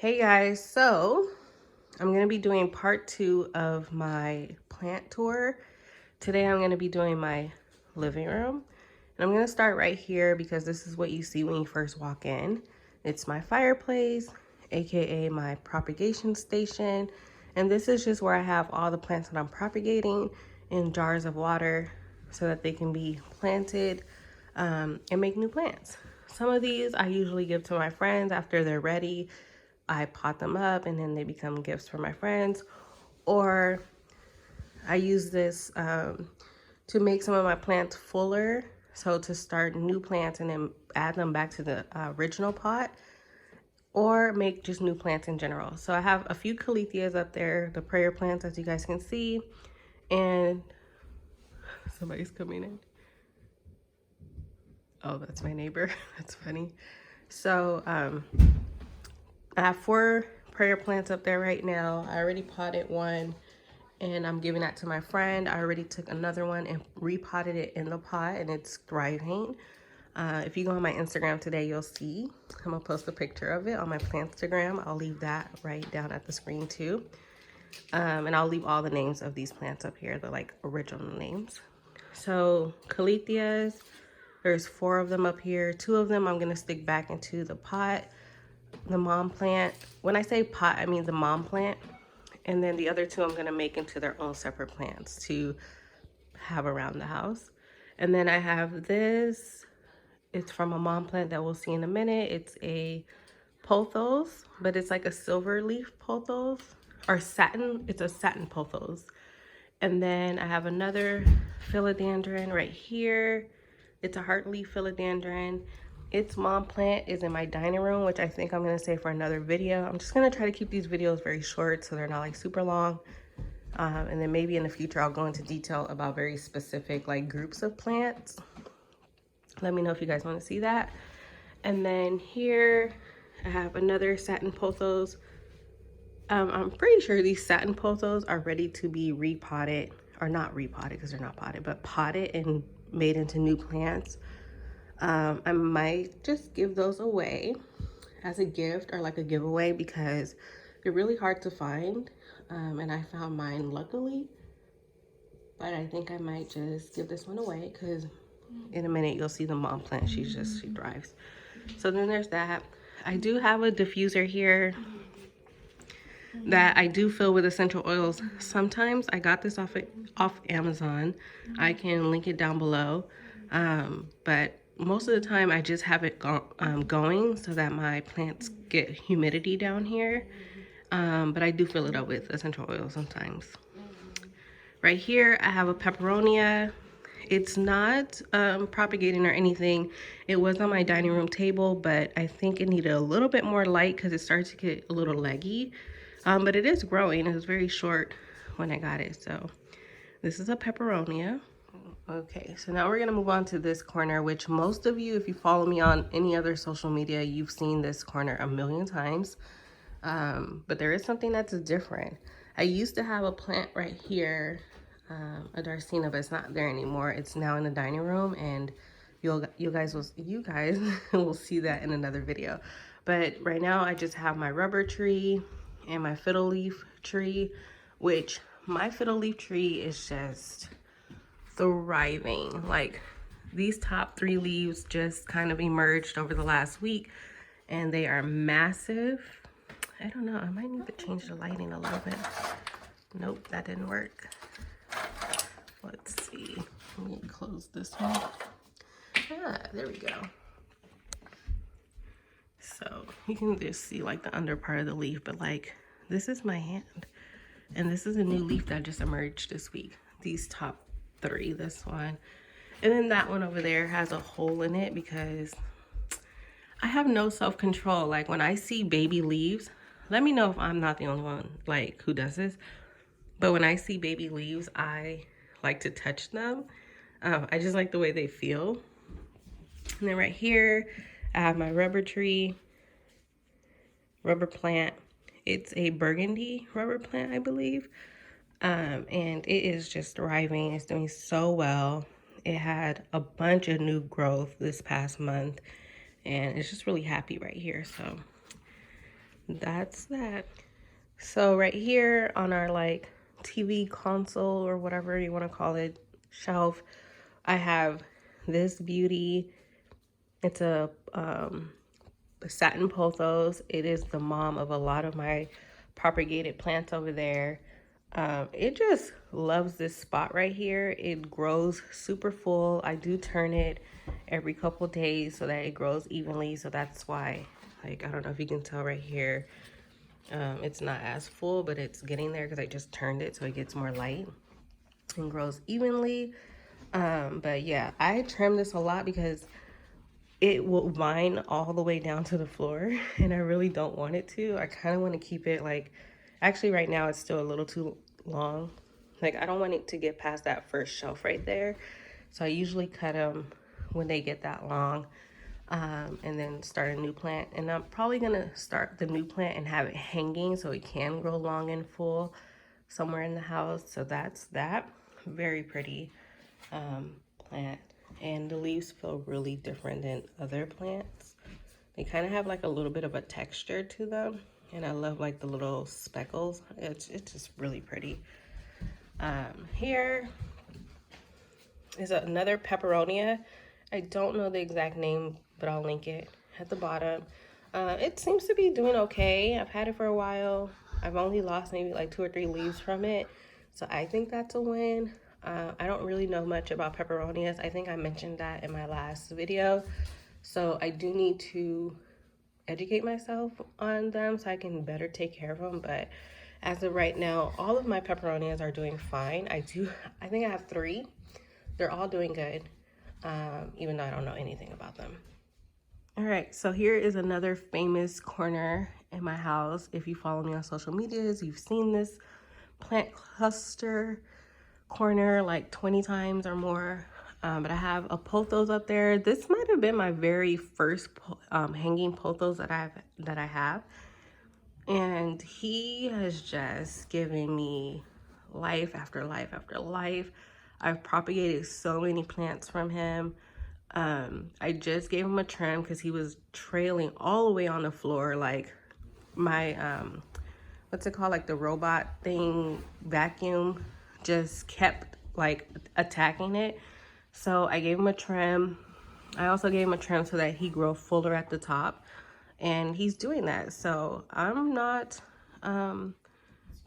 Hey guys, so I'm going to be doing part 2 of my plant tour. Today I'm going to be doing my living room. And I'm going to start right here because this is what you see when you first walk in. It's my fireplace, aka my propagation station. And this is just where I have all the plants that I'm propagating in jars of water so that they can be planted and make new plants. Some of these I usually give to my friends after they're ready. I pot them up and then they become gifts for my friends. Or I use this to make some of my plants fuller. So to start new plants and then add them back to the original pot, or make just new plants in general. So I have a few caletheas up there, the prayer plants, as you guys can see. And somebody's coming in. Oh, that's my neighbor. That's funny. So I have 4 prayer plants up there right now. I already potted one and I'm giving that to my friend. I already took another one and repotted it in the pot and it's thriving. If you go on my Instagram today, you'll see. I'm gonna post a picture of it on my Plantstagram. I'll leave that right down at the screen too. And I'll leave all the names of these plants up here, the like original names. So caletheas, there's 4 of them up here. 2 of them I'm gonna stick back into the pot, the mom plant. When I say pot, I mean the mom plant. And then the other 2 I'm gonna make into their own separate plants to have around the house. And then I have this, it's from a mom plant that we'll see in a minute. It's a pothos, but it's like a silver leaf pothos, or satin, it's a satin pothos. And then I have another philodendron right here. It's a heartleaf philodendron. Its mom plant is in my dining room, which I think I'm gonna save for another video. I'm just gonna try to keep these videos very short so they're not like super long. And then maybe in the future, I'll go into detail about very specific like groups of plants. Let me know if you guys wanna see that. And then here, I have another satin pothos. I'm pretty sure these satin pothos are ready to be repotted, or not repotted because they're not potted, but potted and made into new plants. I might just give those away as a gift or like a giveaway because they're really hard to find. And I found mine luckily, but I think I might just give this one away because in a minute you'll see the mom plant. She thrives. So then there's that. I do have a diffuser here that I do fill with essential oils. Sometimes I got this off Amazon. I can link it down below. But most of the time I just have it going so that my plants get humidity down here. But I do fill it up with essential oils sometimes. Right here I have a peperonia. It's not propagating or anything. It was on my dining room table, but I think it needed a little bit more light because it started to get a little leggy. But it is growing. It was very short when I got it. So this is a peperonia. Okay, so now we're gonna move on to this corner, which most of you, if you follow me on any other social media, you've seen this corner a million times. But there is something that's different. I used to have a plant right here, a Darcina, but it's not there anymore. It's now in the dining room, and you guys will see that in another video. But right now I just have my rubber tree and my fiddle leaf tree, which my fiddle leaf tree is just thriving. Like these top 3 leaves just kind of emerged over the last week and they are massive. I don't know, I might need to change the lighting a little bit. Nope, that didn't work. Let's see, let me close this one. Ah, there we go. So you can just see like the under part of the leaf, but like this is my hand. And this is a new leaf that just emerged this week. These top 3, this one. And then that one over there has a hole in it because I have no self-control. Like when I see baby leaves, let me know if I'm not the only one like who does this. But when I see baby leaves, I like to touch them. I just like the way they feel. And then right here, I have my rubber tree, rubber plant. It's a burgundy rubber plant, I believe. And it is just thriving. It's doing so well. It had a bunch of new growth this past month, and it's just really happy right here. So that's that. So right here on our like TV console or whatever you want to call it, shelf, I have this beauty. It's a satin pothos. It is the mom of a lot of my propagated plants over there. It just loves this spot right here. It grows super full. I do turn it every couple days so that it grows evenly. So that's why, like, I don't know if you can tell right here, it's not as full, but it's getting there because I just turned it so it gets more light and grows evenly. But yeah, I trim this a lot because it will vine all the way down to the floor and I really don't want it to. I kind of want to keep it like, actually right now it's still a little too long. Like I don't want it to get past that first shelf right there. So I usually cut them when they get that long, and then start a new plant. And I'm probably gonna start the new plant and have it hanging so it can grow long and full somewhere in the house. So that's that. Very pretty plant. And the leaves feel really different than other plants. They kind of have like a little bit of a texture to them. And I love like the little speckles. It's just really pretty. Here is another peperonia. I don't know the exact name, but I'll link it at the bottom. It seems to be doing okay. I've had it for a while. I've only lost maybe like 2 or 3 leaves from it. So I think that's a win. I don't really know much about peperonias. I think I mentioned that in my last video. So I do need to educate myself on them so I can better take care of them. But as of right now, all of my peperonias are doing fine. I think I have 3. They're all doing good, even though I don't know anything about them. All right, so here is another famous corner in my house. If you follow me on social medias, you've seen this plant cluster corner like 20 times or more. But I have a pothos up there. This might have been my very first hanging pothos that I have. And he has just given me life after life after life. I've propagated so many plants from him. I just gave him a trim because he was trailing all the way on the floor. Like my, what's it called? Like the robot thing, vacuum, just kept like attacking it. So I gave him a trim. I also gave him a trim so that he grow fuller at the top. And he's doing that. So I'm not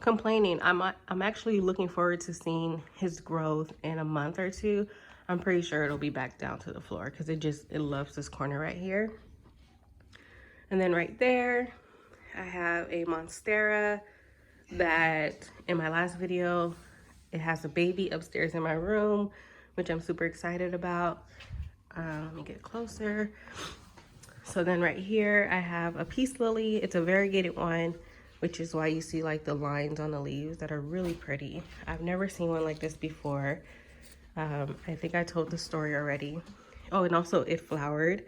complaining. I'm actually looking forward to seeing his growth in a month or 2. I'm pretty sure it'll be back down to the floor because it loves this corner right here. And then right there, I have a Monstera that in my last video, it has a baby upstairs in my room, which I'm super excited about. Let me get closer. So then right here, I have a peace lily. It's a variegated one, which is why you see like the lines on the leaves that are really pretty. I've never seen one like this before. I think I told the story already. Oh, and also it flowered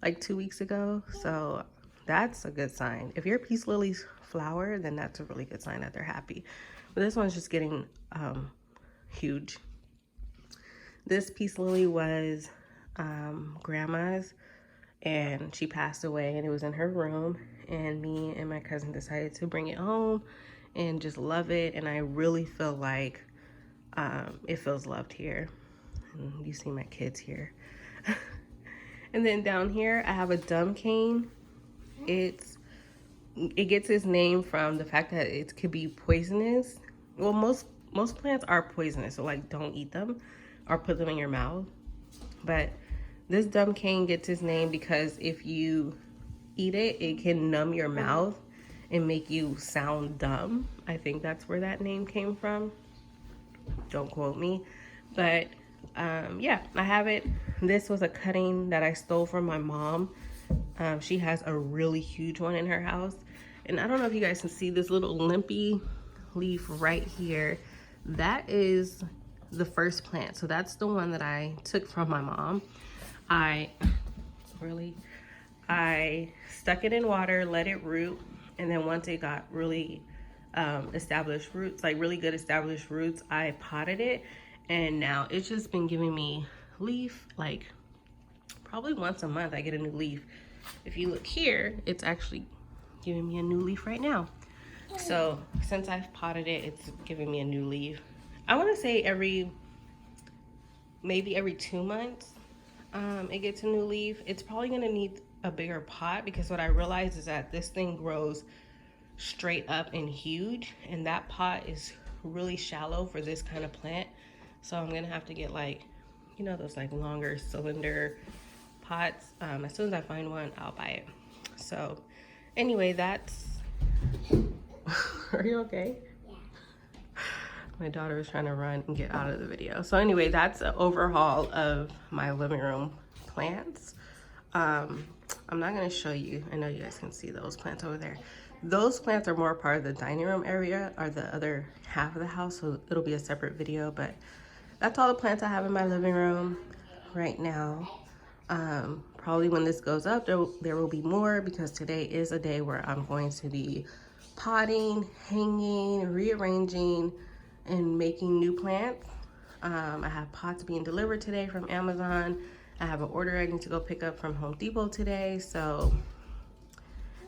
like 2 weeks ago. So that's a good sign. If your peace lilies flower, then that's a really good sign that they're happy. But this one's just getting huge. This peace lily was grandma's, and she passed away, and it was in her room, and me and my cousin decided to bring it home and just love it. And I really feel like it feels loved here. And you see my kids here. And then down here I have a dumb cane. It gets its name from the fact that it could be poisonous. Well, most plants are poisonous, so like don't eat them or put them in your mouth. But this dumb cane gets its name because if you eat it, it can numb your mouth and make you sound dumb. I think that's where that name came from. Don't quote me. But yeah, I have it. This was a cutting that I stole from my mom. She has a really huge one in her house. And I don't know if you guys can see this little limpy leaf right here. That is the first plant. So that's the one that I took from my mom. I stuck it in water, let it root, and then once it got really established roots, like really good established roots, I potted it, and now it's just been giving me leaf. Like probably once a month I get a new leaf. If you look here, it's actually giving me a new leaf right now. So since I've potted it, it's giving me a new leaf. I want to say maybe every 2 months it gets a new leaf. It's probably going to need a bigger pot, because what I realized is that this thing grows straight up and huge, and that pot is really shallow for this kind of plant. So I'm gonna have to get, like, you know, those like longer cylinder pots. As soon as I find one, I'll buy it. So anyway, that's are you okay? Yeah. My daughter was trying to run and get out of the video. So anyway, that's an overhaul of my living room plants. I'm not gonna show you. I know you guys can see those plants over there. Those plants are more part of the dining room area, or the other half of the house, so it'll be a separate video. But that's all the plants I have in my living room right now. Probably when this goes up, there will be more, because today is a day where I'm going to be potting, hanging, rearranging, and making new plants. I have pots being delivered today from Amazon. I have an order I need to go pick up from Home Depot today, so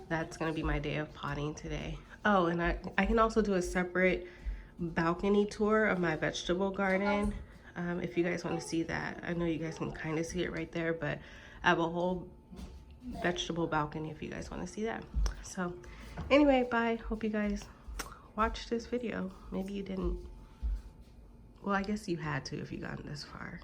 that's gonna be my day of potting today. Oh, and I can also do a separate balcony tour of my vegetable garden. If you guys want to see that. I know you guys can kind of see it right there, but I have a whole vegetable balcony if you guys want to see that. So anyway, bye. Hope you guys watched this video. Maybe you didn't. Well, I guess you had to if you gotten this far.